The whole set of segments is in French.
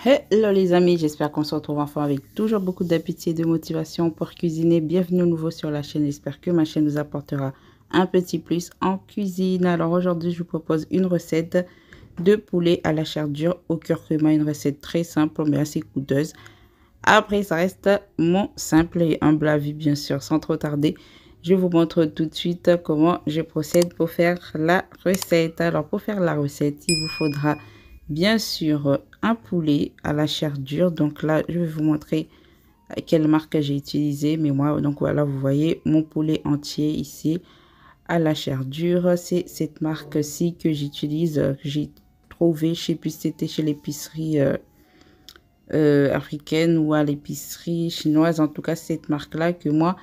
Hello les amis, j'espère qu'on se retrouve enfin avec toujours beaucoup d'appétit et de motivation pour cuisiner. Bienvenue au nouveau sur la chaîne, j'espère que ma chaîne vous apportera un petit plus en cuisine. Alors aujourd'hui, je vous propose une recette de poulet à la chair dure au curcuma, une recette très simple mais assez coûteuse. Après, ça reste mon simple et humble avis bien sûr. Sans trop tarder, je vous montre tout de suite comment je procède pour faire la recette. Alors pour faire la recette, il vous faudra bien sûr un poulet à la chair dure. Donc là, je vais vous montrer quelle marque j'ai utilisé. Mais moi, donc voilà, vous voyez mon poulet entier ici à la chair dure. C'est cette marque-ci que j'utilise, que j'ai trouvé. Je sais plus si c'était chez l'épicerie africaine ou à l'épicerie chinoise. En tout cas, cette marque-là que moi,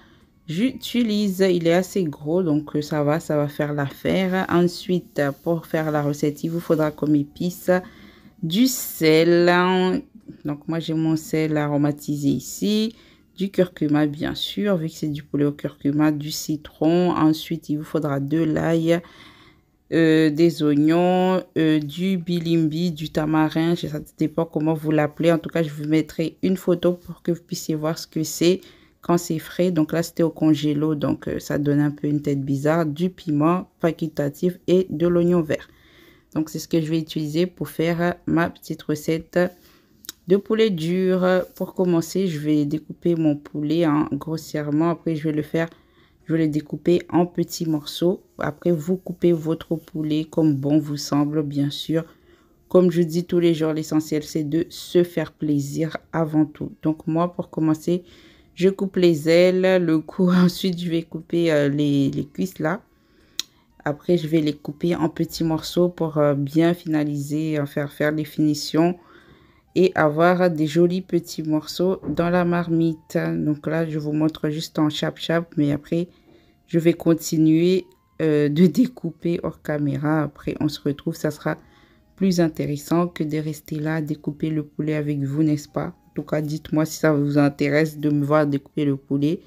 j'utilise. Il est assez gros, donc ça va faire l'affaire. Ensuite, pour faire la recette, il vous faudra comme épices du sel. Donc moi j'ai mon sel aromatisé ici, du curcuma bien sûr, vu que c'est du poulet au curcuma, du citron. Ensuite il vous faudra de l'ail, des oignons, du bilimbi, du tamarin, ça dépend comment vous l'appelez. En tout cas je vous mettrai une photo pour que vous puissiez voir ce que c'est quand c'est frais. Donc là c'était au congélo, donc ça donne un peu une tête bizarre. Du piment facultatif et de l'oignon vert. Donc, c'est ce que je vais utiliser pour faire ma petite recette de poulet dur. Pour commencer, je vais découper mon poulet grossièrement. Après, je vais le découper en petits morceaux. Après, vous coupez votre poulet comme bon vous semble, bien sûr. Comme je dis tous les jours, l'essentiel, c'est de se faire plaisir avant tout. Donc, moi, pour commencer, je coupe les ailes, le cou. Ensuite, je vais couper les cuisses là. Après, je vais les couper en petits morceaux pour bien finaliser, faire les finitions et avoir des jolis petits morceaux dans la marmite. Donc là, je vous montre juste en chap-chap, mais après, je vais continuer de découper hors caméra. Après, on se retrouve, ça sera plus intéressant que de rester là à découper le poulet avec vous, n'est-ce pas? En tout cas, dites-moi si ça vous intéresse de me voir découper le poulet.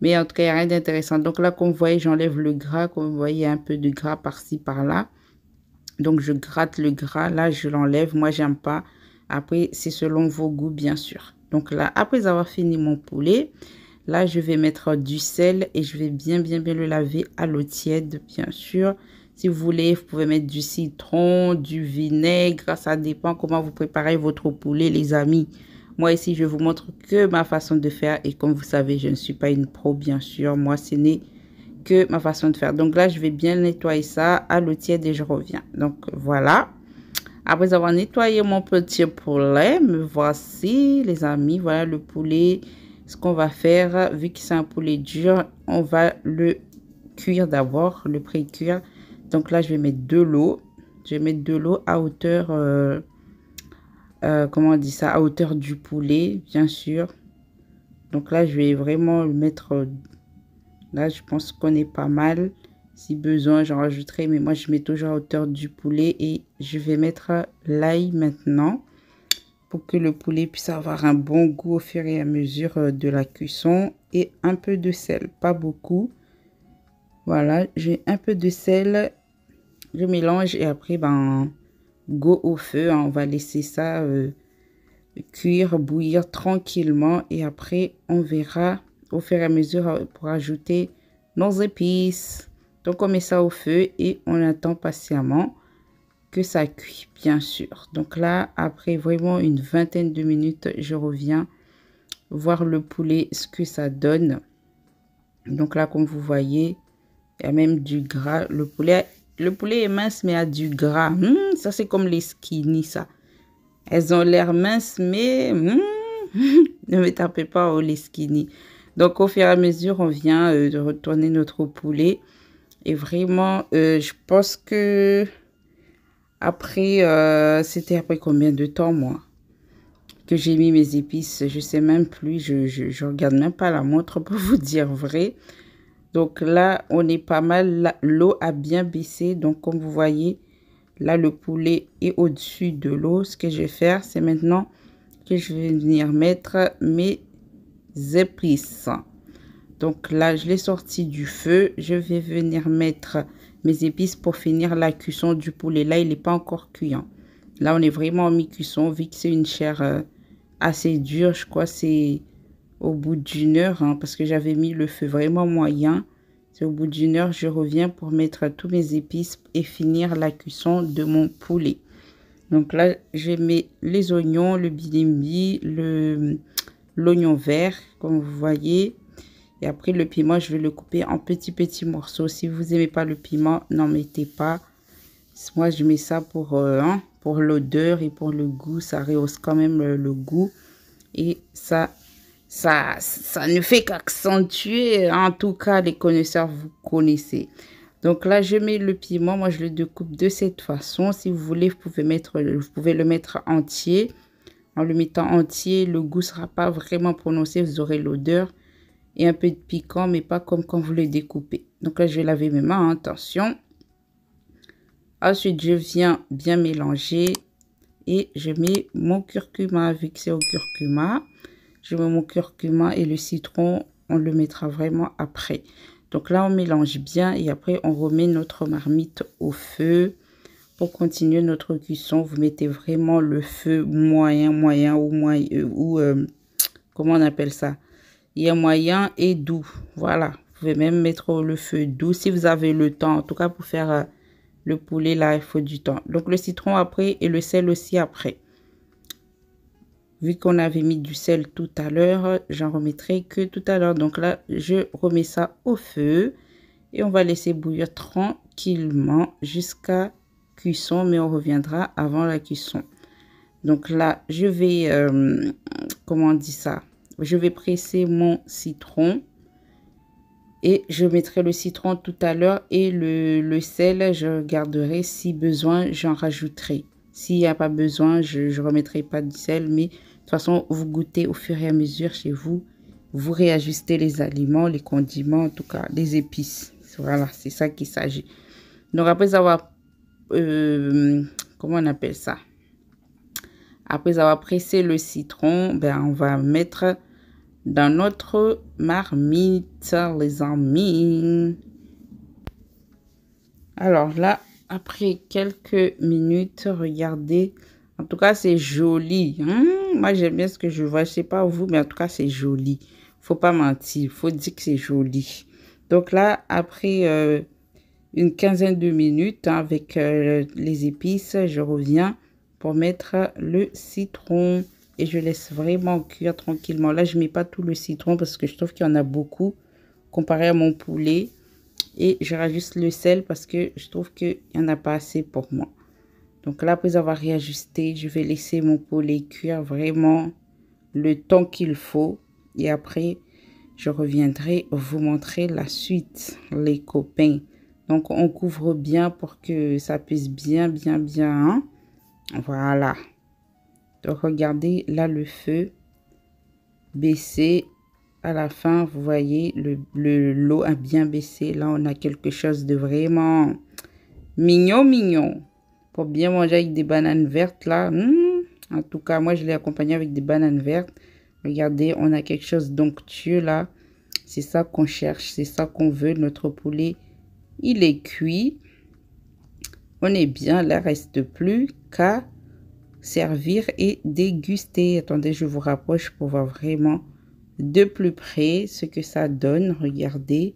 Mais en tout cas, il n'y a rien d'intéressant. Donc là, comme vous voyez, j'enlève le gras. Comme vous voyez, il y a un peu de gras par-ci, par-là. Donc, je gratte le gras. Là, je l'enlève. Moi, j'aime pas. Après, c'est selon vos goûts, bien sûr. Donc là, après avoir fini mon poulet, là, je vais mettre du sel et je vais bien le laver à l'eau tiède, bien sûr. Si vous voulez, vous pouvez mettre du citron, du vinaigre. Ça dépend comment vous préparez votre poulet, les amis. Moi, ici, je vous montre que ma façon de faire. Et comme vous savez, je ne suis pas une pro, bien sûr. Moi, ce n'est que ma façon de faire. Donc là, je vais bien nettoyer ça à l'eau tiède et je reviens. Donc, voilà. Après avoir nettoyé mon petit poulet, me voici, les amis. Voilà le poulet. Ce qu'on va faire, vu que c'est un poulet dur, on va le cuire d'abord, le pré-cuire. Donc là, je vais mettre de l'eau. Je vais mettre de l'eau à hauteur... comment on dit ça, à hauteur du poulet, bien sûr. Donc là, je vais vraiment le mettre, là, je pense qu'on est pas mal. Si besoin, j'en rajouterai, mais moi, je mets toujours à hauteur du poulet. Et je vais mettre l'ail maintenant pour que le poulet puisse avoir un bon goût au fur et à mesure de la cuisson. Et un peu de sel, pas beaucoup. Voilà, j'ai un peu de sel. Je mélange et après, ben, go au feu. On va laisser ça... cuire, bouillir tranquillement et après on verra au fur et à mesure pour ajouter nos épices. Donc on met ça au feu et on attend patiemment que ça cuit, bien sûr. Donc là, après vraiment une vingtaine de minutes, je reviens voir le poulet, ce que ça donne. Donc là, comme vous voyez, il y a même du gras. Le poulet est mince mais a du gras. Ça c'est comme les skinny, ça. Elles ont l'air minces, mais ne me tapez pas les skinny. Donc, au fur et à mesure, on vient de retourner notre poulet. Et vraiment, je pense que après, c'était après combien de temps, moi, que j'ai mis mes épices. Je sais même plus, je regarde même pas la montre pour vous dire vrai. Donc là, on est pas mal. L'eau a bien baissé. Donc, comme vous voyez... Là, le poulet est au-dessus de l'eau. Ce que je vais faire, c'est maintenant que je vais venir mettre mes épices. Donc là, je l'ai sorti du feu. Je vais venir mettre mes épices pour finir la cuisson du poulet. Là, il n'est pas encore cuit. Là, on est vraiment en mi-cuisson, vu que c'est une chair assez dure. Je crois que c'est au bout d'une heure, hein, parce que j'avais mis le feu vraiment moyen. C'est au bout d'une heure, je reviens pour mettre tous mes épices et finir la cuisson de mon poulet. Donc là, je mets les oignons, le bilimbi, l'oignon vert, comme vous voyez. Et après, le piment, je vais le couper en petits morceaux. Si vous n'aimez pas le piment, n'en mettez pas. Moi, je mets ça pour l'odeur et pour le goût. Ça rehausse quand même le goût. Et ça ne fait qu'accentuer. En tout cas, les connaisseurs, vous connaissez. Donc là, je mets le piment. Moi, je le découpe de cette façon. Si vous voulez, vous pouvez le mettre entier. En le mettant entier, le goût ne sera pas vraiment prononcé. Vous aurez l'odeur et un peu de piquant, mais pas comme quand vous le découpez. Donc là, je vais laver mes mains, hein, attention. Ensuite, je viens bien mélanger et je mets mon curcuma, vu que c'est au curcuma. Je mets mon curcuma et le citron, on le mettra vraiment après. Donc là, on mélange bien et après, on remet notre marmite au feu. Pour continuer notre cuisson, vous mettez vraiment le feu moyen ou comment on appelle ça? Il y a moyen et doux. Voilà. Vous pouvez même mettre le feu doux si vous avez le temps. En tout cas, pour faire le poulet, là, il faut du temps. Donc, le citron après et le sel aussi après. Vu qu'on avait mis du sel tout à l'heure, j'en remettrai que tout à l'heure. Donc là, je remets ça au feu. Et on va laisser bouillir tranquillement jusqu'à cuisson. Mais on reviendra avant la cuisson. Donc là, je vais... comment on dit ça? Je vais presser mon citron et je mettrai le citron tout à l'heure et le sel, je garderai. Si besoin, j'en rajouterai. S'il n'y a pas besoin, je ne remettrai pas du sel. Mais de toute façon, vous goûtez au fur et à mesure chez vous. Vous réajustez les aliments, les condiments, en tout cas, les épices. Voilà, c'est ça qu'il s'agit. Donc après avoir... comment on appelle ça? Après avoir pressé le citron, ben, on va mettre dans notre marmite, les amis. Alors là, après quelques minutes, regardez. En tout cas, c'est joli. Moi, j'aime bien ce que je vois. Je sais pas vous, mais en tout cas, c'est joli. Faut pas mentir. Faut dire que c'est joli. Donc là, après une quinzaine de minutes, hein, avec les épices, je reviens pour mettre le citron et je laisse vraiment cuire tranquillement. Là, je mets pas tout le citron parce que je trouve qu'il y en a beaucoup comparé à mon poulet. Et je rajoute le sel parce que je trouve qu'il n'y en a pas assez pour moi. Donc là, après avoir réajusté, je vais laisser mon poulet cuire vraiment le temps qu'il faut. Et après, je reviendrai vous montrer la suite, les copains. Donc, on couvre bien pour que ça puisse bien, hein. Voilà. Donc, regardez, là, le feu baissé. À la fin, vous voyez, l'eau a bien baissé. Là, on a quelque chose de vraiment mignon. Pour bien manger avec des bananes vertes, là. En tout cas, moi, je l'ai accompagné avec des bananes vertes. Regardez, on a quelque chose d'onctueux, là. C'est ça qu'on cherche, c'est ça qu'on veut. Notre poulet, il est cuit. On est bien, là, reste plus qu'à servir et déguster. Attendez, je vous rapproche pour voir vraiment de plus près ce que ça donne. Regardez.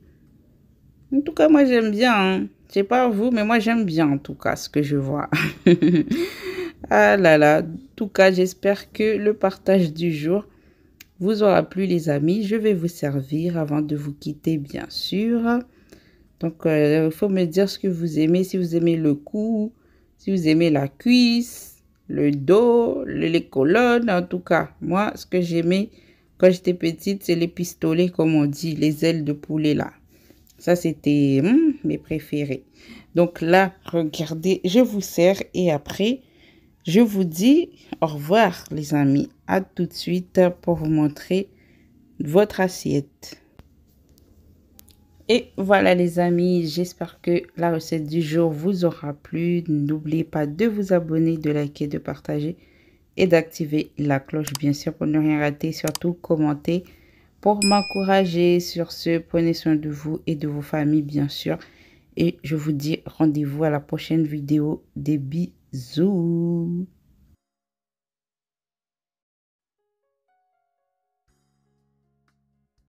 En tout cas, moi, j'aime bien. Hein. Je sais pas vous, mais moi, j'aime bien, en tout cas, ce que je vois. Ah là là. En tout cas, j'espère que le partage du jour vous aura plu, les amis. Je vais vous servir avant de vous quitter, bien sûr. Donc, il faut me dire ce que vous aimez. Si vous aimez le cou, si vous aimez la cuisse, le dos, les colonnes. En tout cas, moi, ce que j'aimais quand j'étais petite, c'est les pistolets, comme on dit, les ailes de poulet là. Ça, c'était mes préférés. Donc là, regardez, je vous sers et après, je vous dis au revoir, les amis. À tout de suite pour vous montrer votre assiette. Et voilà les amis, j'espère que la recette du jour vous aura plu. N'oubliez pas de vous abonner, de liker, de partager et d'activer la cloche bien sûr pour ne rien rater. Surtout commenter pour m'encourager. Sur ce, prenez soin de vous et de vos familles bien sûr. Et je vous dis rendez-vous à la prochaine vidéo. Des bisous. Bisous.